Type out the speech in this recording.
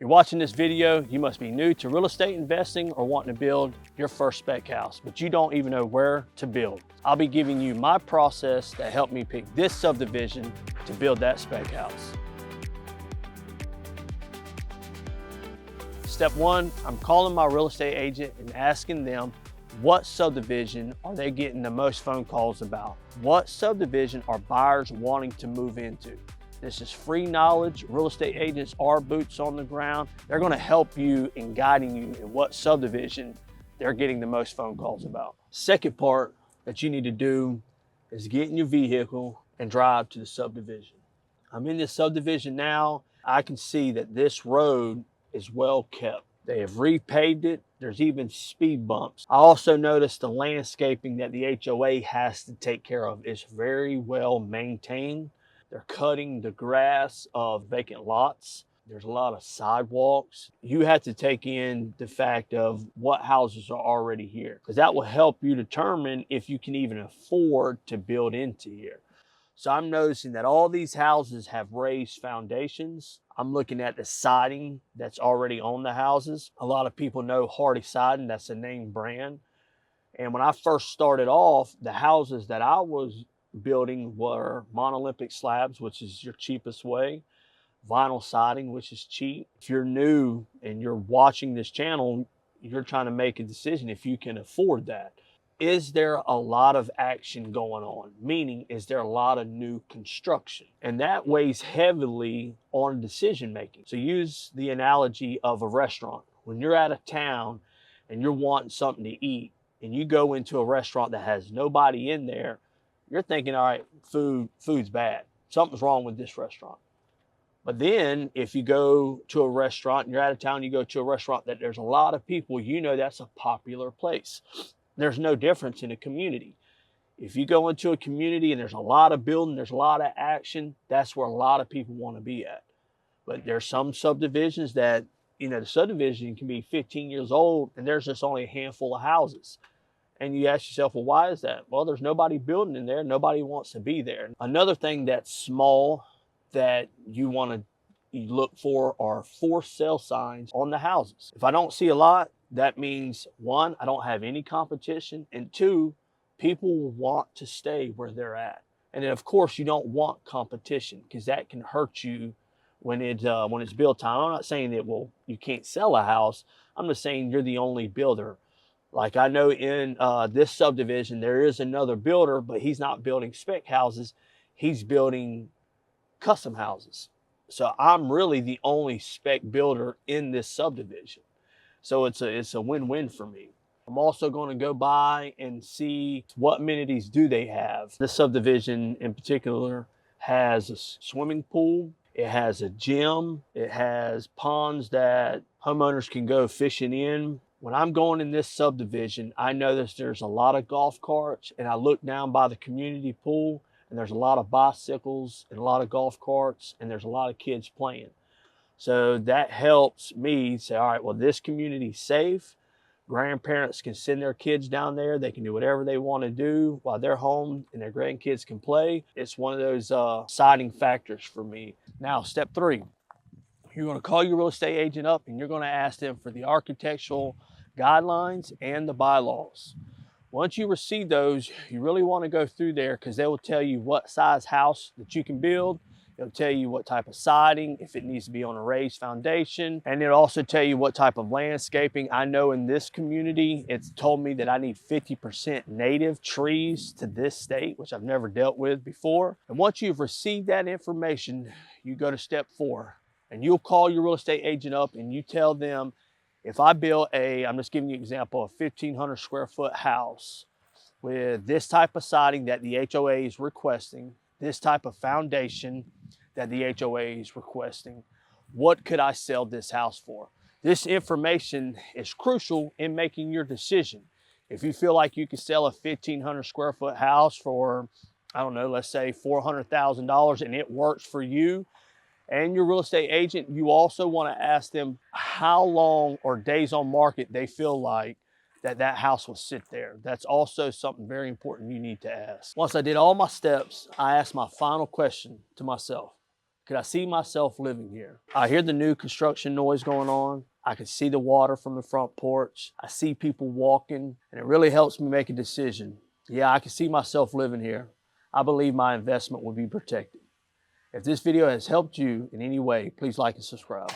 You're watching this video, you must be new to real estate investing or wanting to build your first spec house, but you don't even know where to build. I'll be giving you my process that helped me pick this subdivision to build that spec house. Step one, I'm calling my real estate agent and asking them what subdivision are they getting the most phone calls about? What subdivision are buyers wanting to move into? This is free knowledge. Real estate agents are boots on the ground. They're going to help you in guiding you in what subdivision they're getting the most phone calls about. Second part that you need to do is get in your vehicle and drive to the subdivision. I'm in this subdivision now. I can see that this road is well kept. They have repaved it. There's even speed bumps. I also noticed the landscaping that the HOA has to take care of is very well maintained. They're cutting the grass of vacant lots. There's a lot of sidewalks. You have to take in the fact of what houses are already here, because that will help you determine if you can even afford to build into here. So I'm noticing that all these houses have raised foundations. I'm looking at the siding that's already on the houses. A lot of people know Hardy Siding, that's a name brand. And when I first started off, the houses that I was building were monolithic slabs, which is your cheapest way, vinyl siding, which is cheap. If you're new and you're watching this channel, you're trying to make a decision if you can afford that. Is there a lot of action going on? Meaning, is there a lot of new construction? And that weighs heavily on decision making. So use the analogy of a restaurant. When you're out of town and you're wanting something to eat and you go into a restaurant that has nobody in there, you're thinking, all right, food's bad. Something's wrong with this restaurant. But then if you go to a restaurant and you're out of town, you go to a restaurant that there's a lot of people, you know that's a popular place. There's no difference in a community. If you go into a community and there's a lot of building, there's a lot of action, that's where a lot of people want to be at. But there's some subdivisions that, the subdivision can be 15 years old and there's just only a handful of houses. And you ask yourself, well, why is that? Well, there's nobody building in there. Nobody wants to be there. Another thing that's small that you want to look for are for sale signs on the houses. If I don't see a lot, that means one, I don't have any competition. And two, people will want to stay where they're at. And then of course you don't want competition because that can hurt you when it's build time. I'm not saying that, well, you can't sell a house. I'm just saying you're the only builder. Like I know in this subdivision, there is another builder, but he's not building spec houses. He's building custom houses. So I'm really the only spec builder in this subdivision. So it's a win-win for me. I'm also going to go by and see what amenities do they have. This subdivision in particular has a swimming pool. It has a gym. It has ponds that homeowners can go fishing in. When I'm going in this subdivision, I notice there's a lot of golf carts, and I look down by the community pool and there's a lot of bicycles and a lot of golf carts, and there's a lot of kids playing. So that helps me say, all right, well, this community's safe. Grandparents can send their kids down there. They can do whatever they want to do while they're home and their grandkids can play. It's one of those deciding factors for me. Now, step three, you're going to call your real estate agent up and you're going to ask them for the architectural guidelines and the bylaws. Once you receive those, you really want to go through there because they will tell you what size house that you can build. It'll tell you what type of siding, if it needs to be on a raised foundation, and it'll also tell you what type of landscaping. I know in this community, it's told me that I need 50% native trees to this state, which I've never dealt with before. And once you've received that information, you go to step four, and you'll call your real estate agent up and you tell them, if I build I'm just giving you an example, a 1,500 square foot house with this type of siding that the HOA is requesting, this type of foundation that the HOA is requesting, what could I sell this house for? This information is crucial in making your decision. If you feel like you can sell a 1,500 square foot house for, I don't know, let's say $400,000 and it works for you and your real estate agent, you also want to ask them how long or days on market they feel like that house will sit there. That's also something very important you need to ask. Once I did all my steps, I asked my final question to myself. Could I see myself living here? I hear the new construction noise going on. I can see the water from the front porch. I see people walking, and it really helps me make a decision. Yeah, I can see myself living here. I believe my investment will be protected. If this video has helped you in any way, please like and subscribe.